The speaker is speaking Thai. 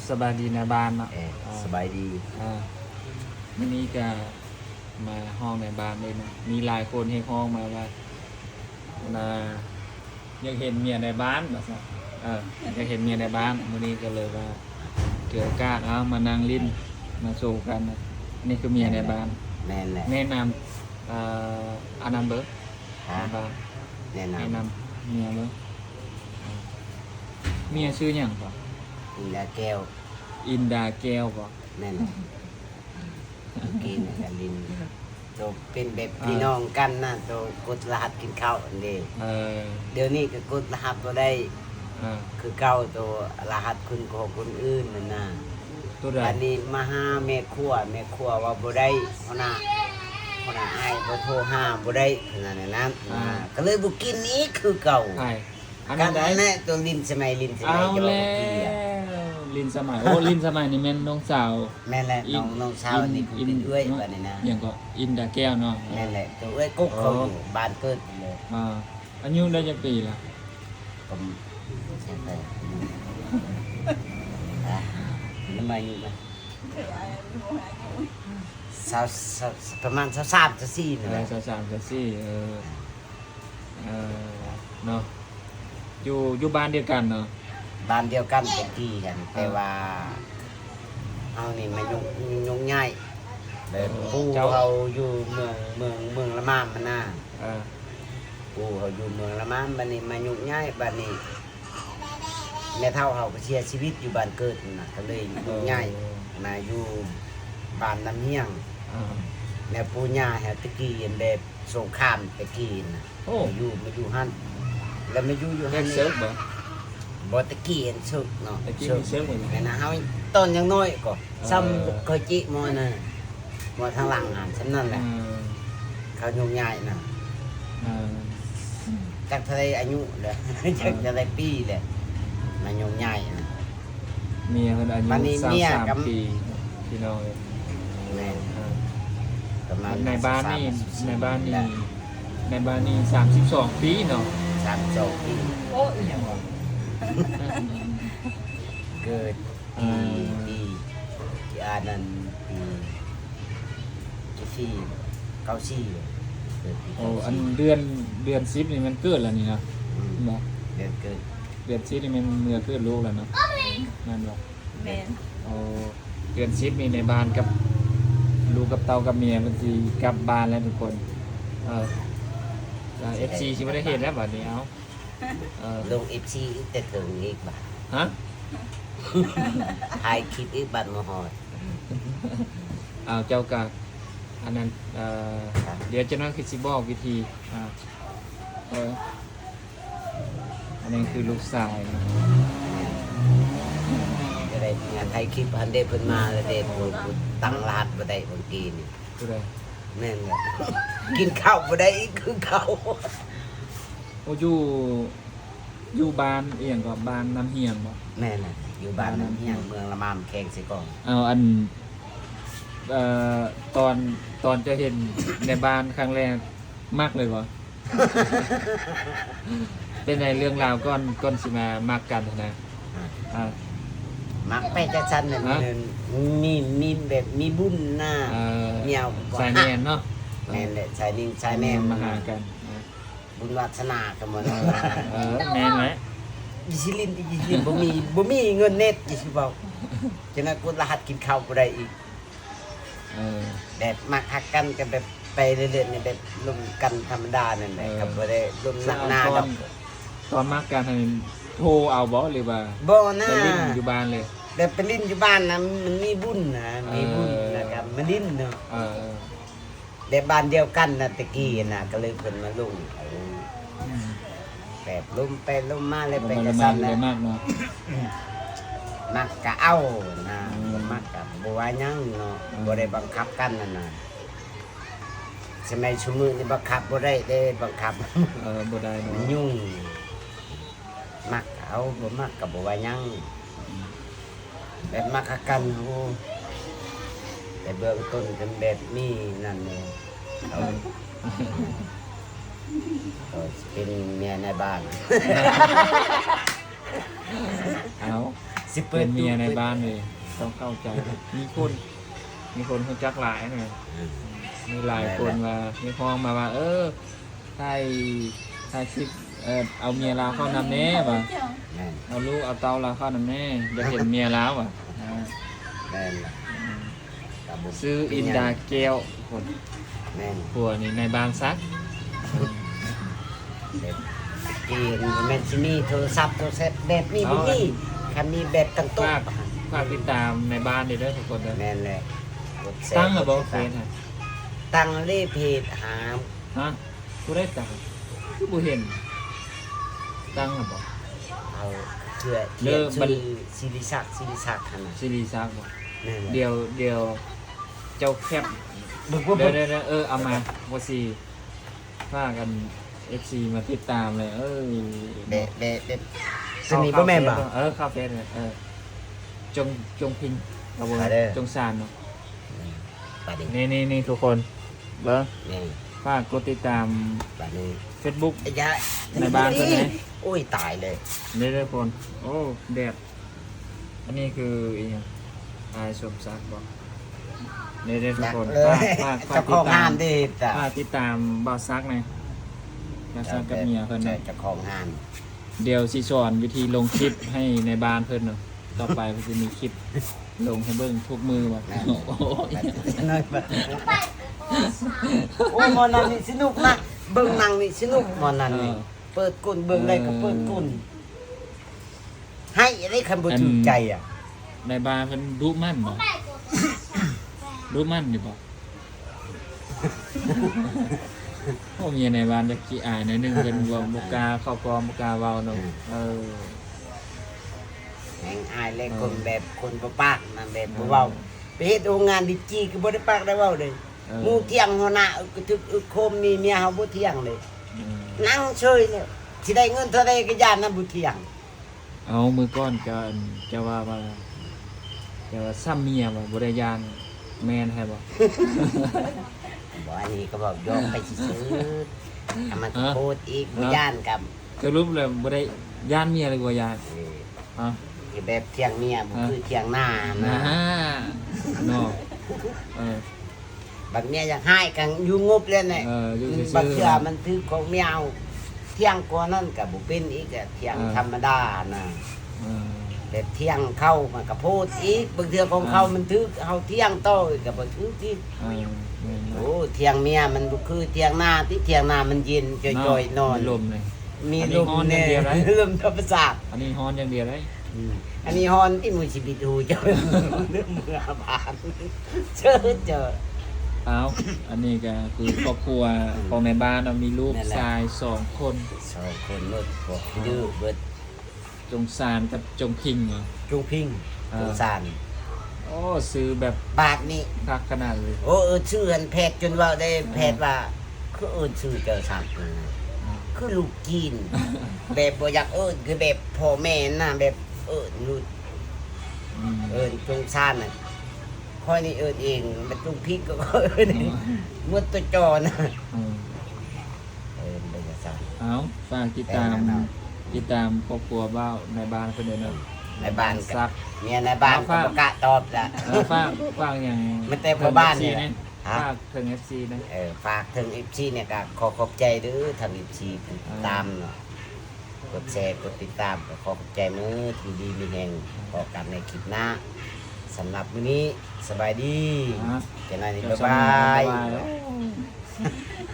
สบายดีนะบ้านเนาะสบายดีวันนี้ก็มาห้องในบ้านเลยนะมีหลายคนให้ห้องมาว่าอยากเห็นเมียในบ้านแบบอยากเห็นเมียในบ้านวันนี้ก็เลยว่าเกิดกล้ามานั่งลิ้นมาโชว์กันนะนี่คือเมียในบ้านแน่นแหละแนะนำอันนั้นเบอร์บ้านแนะนำเมียเบอร์เมียชื่ออย่างป่ะอินดาแก้วอินดาแก้วป่ะแน่นกินกันลินตัวเป็นแบบพี่น้องกันนะตัวกดรหัสกินข้าวอันเดียวเดี๋ยวนี้ก็กดรหัสตัวได้คือเก่าตัวรหัสคุณของคนอื่นนั่นนะอันนี้มาหาแม่ครัวว่าบ่ได้เพราะน่ะไอ้บ่โทรหาบ่ได้ขนาดนั้นก็เลยบ่กินนี้คือเก่ากันแน่ตัวลินสมัยเอาแล้วลินสมัยโอ้ลินสมัยนี่แม่นน้องสาวแม่นแหละน้องสาวนี่คือเป็นเอื้อยบัดนี้นะอย่างก็อินดาแก้วเนาะแม่นแหละตัวเอื้อยกุ๊กเขาอยู่บ้านเกิดเลยอายุได้จักปีล่ะผมใช่ไปทำไมอยู่มั้ยประมาณ23 24นี่แหละ23 24เนาะอยู่บ้านเดียวกันเนาะบ้านเดียวกันเป็นที่กันแต่ว่าเอานี่มายุ่งง่ายแบบผู้เขาอยู่เมืองละมามมันน่ะผู้เขาอยู่เมืองละมามบัดนี้มายุ่งง่ายบัดนี้แม่เฒ่าเขาก็เสียชีวิตอยู่บ้านเกิดน่ะก็เลยยุ่งง่ายมาอยู่บ้านน้ำเฮียงแม่ปู่ย่าแฮตะกี้แบบสงครามตะกี้น่ะมาอยู่หั่นแล้วมาอยู่หั่นเซิร์ฟบ่ตะกี้อันสุกเนาะตะกี้มีเซิร์ฟเหมือนกันนะเฮาต้นยังน้อยก็ซ้ำเคยจิมอน่ะมอทางหลังหั่นซั่นนั่นแหละเขายุ่งง่ายน่ะจักเท่าใดอายุเด้อจักเท่าใดปีแหละมันยุ่งง่ายน่ะเมียเพิ่นอายุ33 ปีพี่น้องแม่ประมาณในบ้านนี่32 ปีเนาะ32 ปีโอ้ยยังวะเกิดปีอันนั้นปีที่94เกิดปีโอ้อันเดือน10นี่มันเกิดแล้วนี่นะเนาะเดือนเกิดเดือน10นี่มันเมื่อเกิดลูกแล้วเนาะนั่นบ่แม่นโอ้เดือน10นี่ในบ้านกับลูกกับเต้ากับเมียมันสิกลับบ้านแล้วทุกคนFC สิบ่ได้เห็นแล้วบัดนี้ลง FC แต่ถึงอีกบาทฮะถ่ายคลิปอีกบาทมาฮอดเจ้าก็อันนั้นเดี๋ยวจะน้อยคือสิบอกวิธีอันนี้คือลูกชายจะได้งานถ่ายคลิปอันเดเพิ่นมาแล้วเดผู้ตั้งร้านบ่ได้เมื่อกี้นี่ผู้ใดแม่นแหละกินข้าวบ่ได้อีกคือเขาโอ้อยู่บ้านเอียงก็บ้านน้ำเฮียงบ่แม่น่ะอยู่บ้านน้ำเฮียงเมืองละมามแข้งสิก่อนอันตอนจะเห็นในบ้านครั้งแรกมากเลยบ่ เป็นในเรื่องราวก่อนสิมามักกันนะมักไปจังซั่นน่ะมีแบบมีบุญหน้าเมียวสายแม่นเนาะแม่นแหละสายนิ่งสายแม่นมาหากันบุญวาสนากันหมดแม่นไหมดิสิลินบ่มีเงินเน็ตดิสิเว้าฉะนั้นกูรหัสกินข้าวบ่ได้อีกแบบมาฮักกันกันแบบไปเรื่อยๆนี่แบบลมกันธรรมดานั่นแหละก็บ่ได้ลมหนักหน้าดอกตอนมักกันให้โทรเอาบ่หรือว่าบ่นะลิ้นอยู่บ้านเลยแบบไปลิ้นอยู่บ้านนะมันมีบุญนะมีบุญนะครับมันลิ้นเนาะแต่บ้านเดียวกันน่ะตะกี้น่ะก็เลยเพิ่นมาลงแบบลมไปลมมาเลยไปกระซั่นนะมากเนาะมักก็เอานะบ่มักก็บ่ว่าหยังเนาะบ่ได้บังคับกันนั่นน่ะสมัยชุมื้อนี่บังคับบ่ได้บังคับบ่ได้เนาะยุ่งมักเอาบ่มักก็บ่ว่าหยังแบบมักกันโอ้แต่เบื้องต้นเป็นแบบนี้นั่นเองก็เป็นเมียในบ้าน เอา สิเปิ เป็ ด นเมียใน ตู้ บ้านเลยต้องเข้าใจมีคนรู้จักหลายเลยมีหลายคนว่ามีพ้องมาว่า ถ้าชิปเอาเมียลาวเข้านำแน่ว่ะ แม่น เอาลูกเอาเตาลาวเข้านำแน่อยากเห็นเมียลาวอ่ะ แม่นล่ะกับบุญ ซื้ออินดาแก้วคน แม่น ผัวนี่ในบ้านซัก แบบกีนแม่นสิมีโทรศัพท์โทรศัพท์แบบนี้บ่มีคันมีแบบตั้งโต๊ะ ฝากติดตามในบ้านนี่ด้วยทุกคนเลย แม่นเลยกดแชร์ ตั้งหรือเปล่าเฟซฮะ ตั้งเลยเพจหา ฮะกูได้ตังค์คือกูเห็นตั้งหรือเปล่า เอาเชื่อ เลิกบั บั ด ศิริศักดิ์หั่นน่ะ ซีรีส์ซักบ่ แม่นแหละ เดี๋ยวเจ้าแคป บึกบ่ เดี๋ บึ ยว ก เดี๋ยวเอามาว่าซีฝากกัน FC มาติดตามเลยเบะสนิทบ่แม่นบ่ เข้าเฟซเลยจงพิงกระบวน เอาเด้อ จงซานเนาะ บัดนี้ นี่ทุกคนเบิ้ง นี่ ฝากกดติดตาม บัดนี้ Facebook ไอ้ยะ ในบ้านเพิ่นไหม โอ้ยตายเลย นี่ทุกคนโอ้แดดอันนี้คืออีหยังอายสมศักดิ์บอกนี่ทุกคน เลย ฝาก เจ้า ติ ขอ ด ง ตาง าม นดิจ้ะ ฝากติดตามบ่าวซักหน่อยบ่าวซักกับเมียเพิ่น ใช่ น่ะ เจ้าของงาน เดี๋ยวสิสอนวิธีลงคลิปให้ในบ้านเพิ่นเนาะต่อไปเพิ่นจะมีคลิปลงให้เบิ่งทุกมือว่า นั่น โอ้โห น้อยบัดโอ้ยหมอนันนี่สนุกนะเบิ่งหนังนี่สนุกหมอนันนี่เปิดกุนเบิ่งได้ก็เปิดกุนให้ได้คันบ่ถูกใจอ่ะ ในบ้านเพิ่นดุมั่นบ่ดุมั่นอยู่บ่โอ้เมียในบ้านจะขี้อายหน่อยหนึงเพิ่นบ่บ่กล้าเข้ากองบ่กล้าเว้าเนาะแหงอายเลยคนแบบคนบ่ปากนะแบบบ่เว้าไปเฮ็ดโรงงานดิจีก็บ่ได้ปากได้เว้าเลยหมู่เที่ยงหัวหน้าก็ทึกอึกโคมมีเมียเฮาบ่เที่ยงเลย นั่งเฉยเนี่ยสิได้เงินเท่าใดก็ย่านนำบ่เที่ยง เอามือก้อนจะว่าซ้ำเมียบ่บ่ได้ยานแม่นให้บ่ บ่อันนี้ก็บอกยอมไปซื้อๆถ้ามันโคตรอีกบ่ย่านกับ สรุปแล้วบ่ได้ยานเมียเลยบ่ยาน เออ ฮะ ที่แบบเที่ยงเมียบ่คือเที่ยงหน้า นะ นะ ฮะเนาะเออ บัดเมียอยากให้กันอยู่งบเลยเนี่ย อยู่ซื่อๆ บัดเทื่อมันถือของเมียเอาเที่ยงกว่านั้นก็บ่เป็นอีกอะเที่ยงธรรมดานะ เออ แบบเที่ยงเข้ามันก็โพดอีกบางเทื่อของเขามันถือเฮาเที่ยงโตอีกก็บ่ถือที่ เออแม่น โอ้เที่ยงเมียมันบ่คือเที่ยงหน้าที่เที่ยงหน้ามันเย็นจ่อยๆนอน มีลมเลย มี อันนี้ ลม ฮ้อนอย่า เนี่ งเดียวนะ ลมธรรมศาสตร์ อันนี้ฮ้อนอย่างเดียวเลย อันนี้ฮอนที่มือชีวิตดูเจ้าเรื่องเมื่อบานเชิญเจอ เอาอันนี้ก็คือครอบครัวของในบ้านเรามีลูก นั่นแหละ ชาย2 คน สองคนรถพวกดื้อเบิด จงซานกับจงพิงเหรอ จุงพิง อ่า จุงสาน โอ้ซื้อแบบ บาทนี่ พักขนาดเลย โอ้ชื่ออันแพทย์จนว่าได้แพทย์ว่าคือชื่อเจ้าสักคือลูกจีน แบบบ่อยากคือแบบพ่อแม่น่ะแบบลูก อืม จงสานน่ะค่อยนี่เองมันจุงพิงก็มุดตัวจอนะ อืม เป็นจังซั่น เอาฝากติดตาม แต่ละเนาะ ติดตามครอบครัวบ้าวในบ้านเพื่อนเด้อเนาะ ในบ้าน ซัก เมียในบ้านก็บ่กล้าตอบละ ฝากอย่าง มันแต่พ่อบ้านเนี่ย เนี่ย ฮะ ฝากถึง FC นะ ฝากถึง FC เนี่ยก็ขอขอบใจเด้อทาง FC ติดตามเนาะกดแชร์กดติดตามก็ขอขอบใจมือที่ดีมีแห่งพอกันในคลิปหน้าสำหรับมื้อนี้สบายดี ฮะ เจ้านายนี่ เดี๋ยว บ๊ายบาย บ๊ายบาย